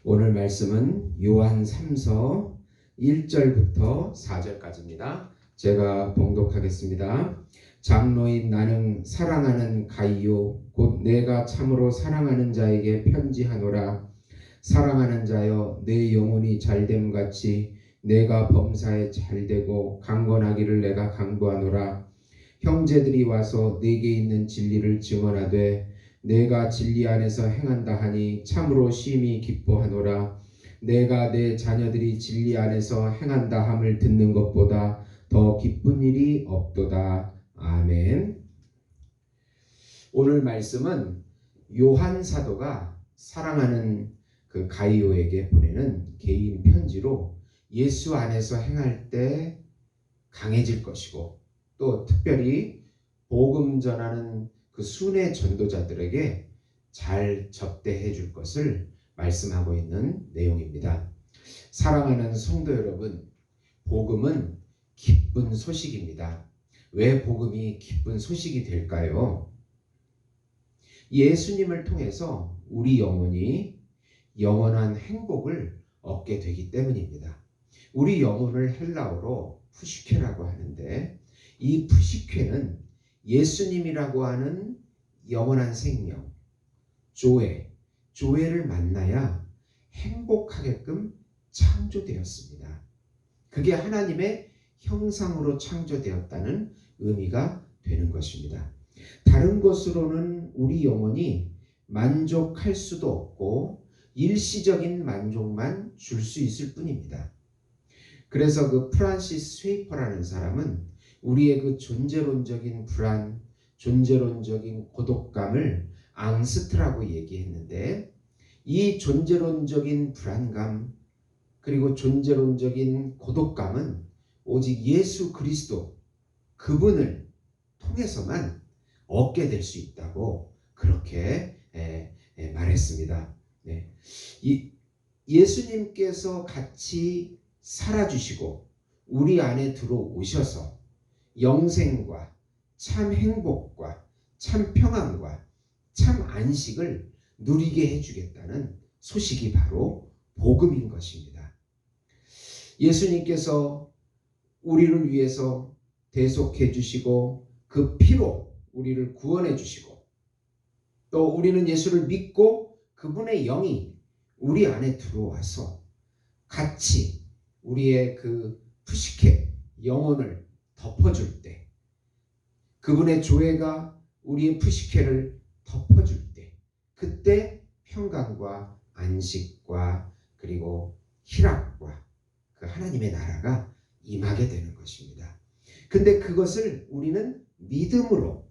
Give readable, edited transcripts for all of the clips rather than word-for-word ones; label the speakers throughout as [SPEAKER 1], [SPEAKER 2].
[SPEAKER 1] 오늘 말씀은 요한 3서 1절부터 4절까지입니다. 제가 봉독하겠습니다. 장로인 나는 사랑하는 가이오 곧 내가 참으로 사랑하는 자에게 편지하노라. 사랑하는 자여 내 영혼이 잘됨 같이 내가 범사에 잘되고 강건하기를 내가 강구하노라. 형제들이 와서 내게 있는 진리를 증언하되 내가 진리 안에서 행한다 하니 참으로 심히 기뻐하노라. 내가 내 자녀들이 진리 안에서 행한다 함을 듣는 것보다 더 기쁜 일이 없도다. 아멘. 오늘 말씀은 요한 사도가 사랑하는 그 가이오에게 보내는 개인 편지로 예수 안에서 행할 때 강해질 것이고 또 특별히 복음 전하는 그 순회 전도자들에게 잘 접대해 줄 것을 말씀하고 있는 내용입니다. 사랑하는 성도 여러분, 복음은 기쁜 소식입니다. 왜 복음이 기쁜 소식이 될까요? 예수님을 통해서 우리 영혼이 영원한 행복을 얻게 되기 때문입니다. 우리 영혼을 헬라어로 푸시케라고 하는데 이 푸시케는 예수님이라고 하는 영원한 생명, 조회를 만나야 행복하게끔 창조되었습니다. 그게 하나님의 형상으로 창조되었다는 의미가 되는 것입니다. 다른 것으로는 우리 영혼이 만족할 수도 없고 일시적인 만족만 줄 수 있을 뿐입니다. 그래서 그 프란시스 쉐이퍼라는 사람은 우리의 그 존재론적인 불안, 존재론적인 고독감을 앙스트라고 얘기했는데 이 존재론적인 불안감 그리고 존재론적인 고독감은 오직 예수 그리스도 그분을 통해서만 얻게 될 수 있다고 그렇게 말했습니다. 예수님께서 같이 살아주시고 우리 안에 들어오셔서 영생과 참 행복과 참 평안과 참 안식을 누리게 해주겠다는 소식이 바로 복음인 것입니다. 예수님께서 우리를 위해서 대속해 주시고 그 피로 우리를 구원해 주시고 또 우리는 예수를 믿고 그분의 영이 우리 안에 들어와서 같이 우리의 그 푸시케 영혼을 덮어줄 때 그분의 조회가 우리의 푸시케를 덮어줄 때 그때 평강과 안식과 그리고 희락과 그 하나님의 나라가 임하게 되는 것입니다. 근데 그것을 우리는 믿음으로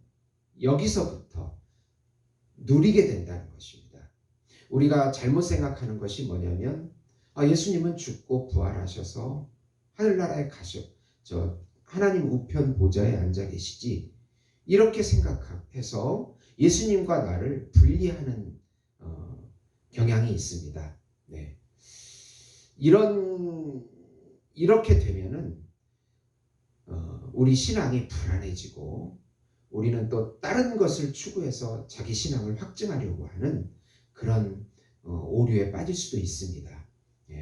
[SPEAKER 1] 여기서부터 누리게 된다는 것입니다. 우리가 잘못 생각하는 것이 뭐냐면 예수님은 죽고 부활하셔서 하늘나라에 하나님 우편 보좌에 앉아 계시지 이렇게 생각해서 예수님과 나를 분리하는 경향이 있습니다. 네. 이렇게 되면은 우리 신앙이 불안해지고 우리는 또 다른 것을 추구해서 자기 신앙을 확증하려고 하는 그런 오류에 빠질 수도 있습니다.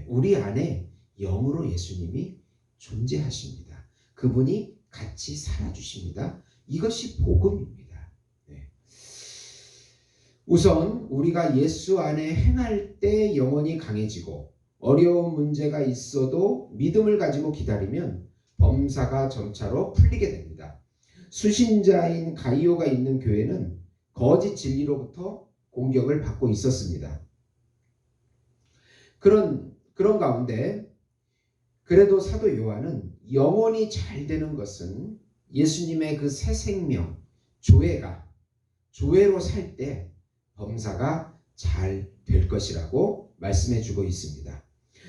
[SPEAKER 1] 우리 안에 영으로 예수님이 존재하십니다. 그분이 같이 살아주십니다. 이것이 복음입니다. 우선 우리가 예수 안에 행할 때 영혼이 강해지고 어려운 문제가 있어도 믿음을 가지고 기다리면 범사가 점차로 풀리게 됩니다. 수신자인 가이오가 있는 교회는 거짓 진리로부터 공격을 받고 있었습니다. 그런 가운데 그래도 사도 요한은 영혼이 잘 되는 것은 예수님의 그 새 생명, 조회로 살 때 범사가 잘 될 것이라고 말씀해 주고 있습니다.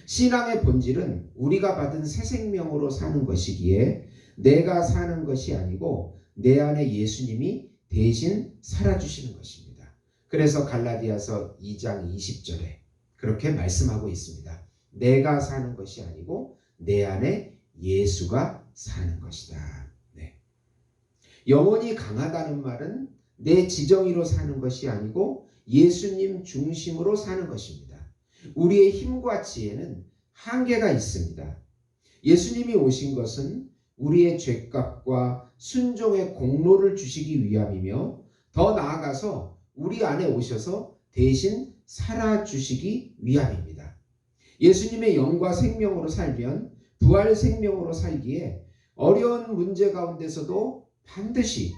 [SPEAKER 1] 신앙의 본질은 우리가 받은 새 생명으로 사는 것이기에 내가 사는 것이 아니고 내 안에 예수님이 대신 살아주시는 것입니다. 그래서 갈라디아서 2장 20절에 그렇게 말씀하고 있습니다. 내가 사는 것이 아니고 내 안에 예수가 사는 것이다. 영혼이 강하다는 말은 내 지정의로 사는 것이 아니고 예수님 중심으로 사는 것입니다. 우리의 힘과 지혜는 한계가 있습니다. 예수님이 오신 것은 우리의 죄값과 순종의 공로를 주시기 위함이며 더 나아가서 우리 안에 오셔서 대신 살아주시기 위함입니다. 예수님의 영과 생명으로 살면 부활 생명으로 살기에 어려운 문제 가운데서도 반드시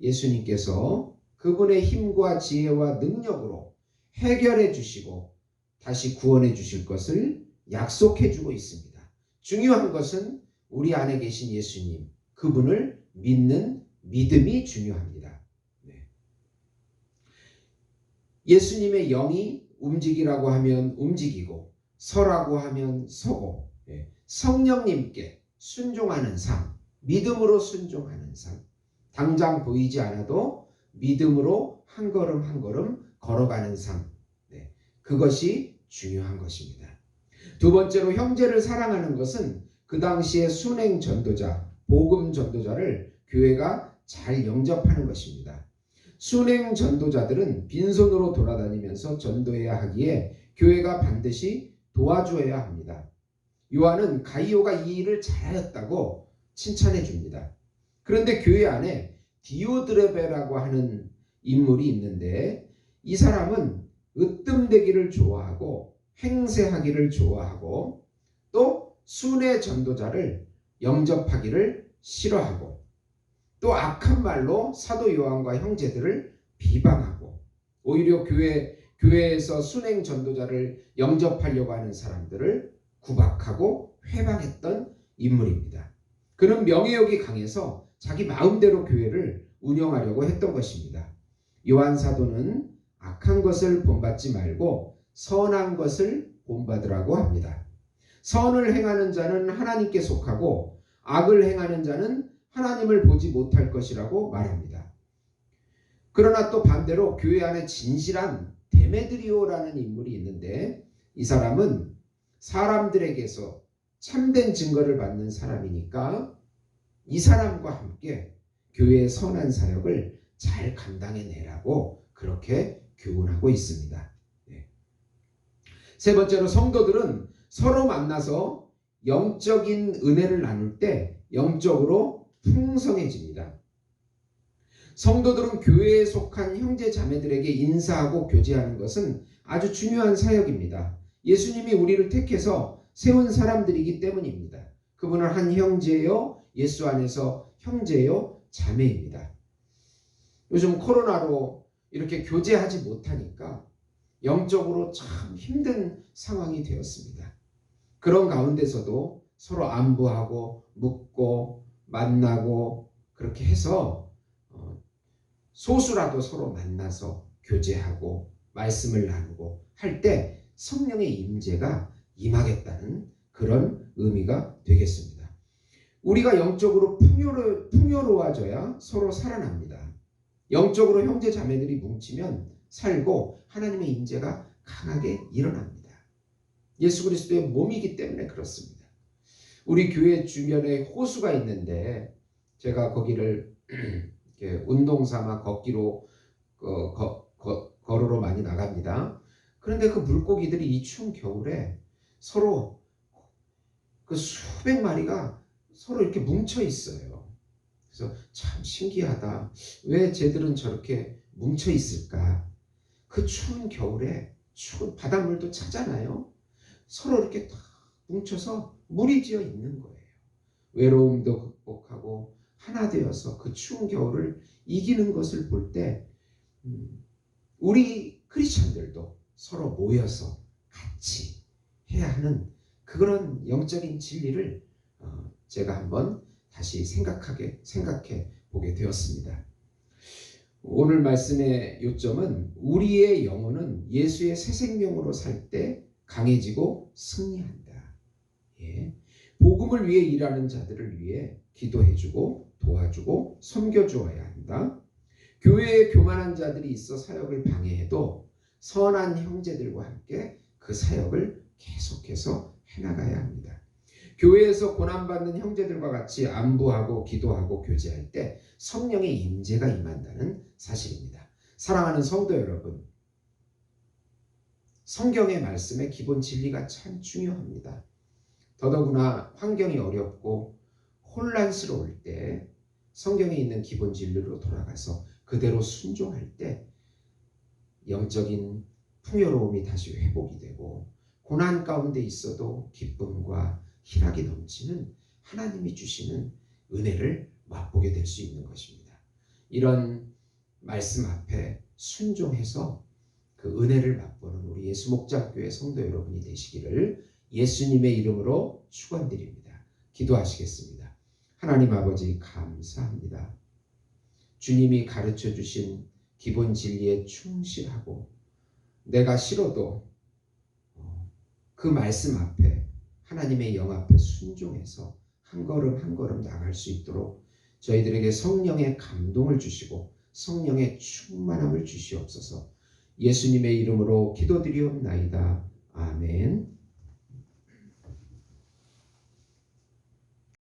[SPEAKER 1] 예수님께서 그분의 힘과 지혜와 능력으로 해결해 주시고 다시 구원해 주실 것을 약속해 주고 있습니다. 중요한 것은 우리 안에 계신 예수님, 그분을 믿는 믿음이 중요합니다. 네. 예수님의 영이 움직이라고 하면 움직이고 서라고 하면 서고, 네. 성령님께 순종하는 삶, 믿음으로 순종하는 삶, 당장 보이지 않아도 믿음으로 한 걸음 한 걸음 걸어가는 삶, 네. 그것이 중요한 것입니다. 두 번째로 형제를 사랑하는 것은 그 당시의 순행 전도자, 복음 전도자를 교회가 잘 영접하는 것입니다. 순행 전도자들은 빈손으로 돌아다니면서 전도해야 하기에 교회가 반드시 도와줘야 합니다. 요한은 가이오가 이 일을 잘하였다고 칭찬해 줍니다. 그런데 교회 안에 디오드레베라고 하는 인물이 있는데 이 사람은 으뜸되기를 좋아하고 행세하기를 좋아하고 또 순회 전도자를 영접하기를 싫어하고 또 악한 말로 사도 요한과 형제들을 비방하고 오히려 교회에서 순행 전도자를 영접하려고 하는 사람들을 구박하고 회방했던 인물입니다. 그는 명예욕이 강해서 자기 마음대로 교회를 운영하려고 했던 것입니다. 요한 사도는 악한 것을 본받지 말고 선한 것을 본받으라고 합니다. 선을 행하는 자는 하나님께 속하고 악을 행하는 자는 하나님을 보지 못할 것이라고 말합니다. 그러나 또 반대로 교회 안에 진실한 데메드리오라는 인물이 있는데 이 사람은 사람들에게서 참된 증거를 받는 사람이니까 이 사람과 함께 교회의 선한 사역을 잘 감당해내라고 그렇게 교훈하고 있습니다. 네. 세 번째로 성도들은 서로 만나서 영적인 은혜를 나눌 때 영적으로 풍성해집니다. 성도들은 교회에 속한 형제 자매들에게 인사하고 교제하는 것은 아주 중요한 사역입니다. 예수님이 우리를 택해서 세운 사람들이기 때문입니다. 그분은 한 형제요, 예수 안에서 형제요, 자매입니다. 요즘 코로나로 이렇게 교제하지 못하니까 영적으로 참 힘든 상황이 되었습니다. 그런 가운데서도 서로 안부하고 묻고 만나고 그렇게 해서 소수라도 서로 만나서 교제하고 말씀을 나누고 할 때 성령의 임재가 임하겠다는 그런 의미가 되겠습니다. 우리가 영적으로 풍요로워져야 서로 살아납니다. 영적으로 형제 자매들이 뭉치면 살고 하나님의 임재가 강하게 일어납니다. 예수 그리스도의 몸이기 때문에 그렇습니다. 우리 교회 주변에 호수가 있는데 제가 거기를 이렇게 운동 삼아 걷기로 걸으러 많이 나갑니다. 그런데 그 물고기들이 이 추운 겨울에 서로 그 수백 마리가 서로 이렇게 뭉쳐 있어요. 그래서 참 신기하다. 왜 쟤들은 저렇게 뭉쳐 있을까? 그 추운 겨울에 추운 바닷물도 차잖아요. 서로 이렇게 다 뭉쳐서 무리지어 있는 거예요. 외로움도 극복하고 하나 되어서 그 추운 겨울을 이기는 것을 볼 때 우리 크리스천들도 서로 모여서 같이 해야 하는 그런 영적인 진리를 제가 한번 다시 생각해 보게 되었습니다. 오늘 말씀의 요점은 우리의 영혼은 예수의 새 생명으로 살 때 강해지고 승리한다. 예. 복음을 위해 일하는 자들을 위해 기도해주고 도와주고 섬겨주어야 한다. 교회에 교만한 자들이 있어 사역을 방해해도 선한 형제들과 함께 그 사역을 계속해서 해나가야 합니다. 교회에서 고난받는 형제들과 같이 안부하고 기도하고 교제할 때 성령의 임재가 임한다는 사실입니다. 사랑하는 성도 여러분, 성경의 말씀의 기본 진리가 참 중요합니다. 더더구나 환경이 어렵고 혼란스러울 때 성경에 있는 기본 진리로 돌아가서 그대로 순종할 때 영적인 풍요로움이 다시 회복이 되고 고난 가운데 있어도 기쁨과 희락이 넘치는 하나님이 주시는 은혜를 맛보게 될 수 있는 것입니다. 이런 말씀 앞에 순종해서 그 은혜를 맛보는 우리 예수목장교회 성도 여러분이 되시기를 예수님의 이름으로 축원드립니다. 기도하시겠습니다. 하나님 아버지 감사합니다. 주님이 가르쳐 주신 기본 진리에 충실하고 내가 싫어도 그 말씀 앞에 하나님의 영 앞에 순종해서 한 걸음 한 걸음 나갈 수 있도록 저희들에게 성령의 감동을 주시고 성령의 충만함을 주시옵소서. 예수님의 이름으로 기도드리옵나이다.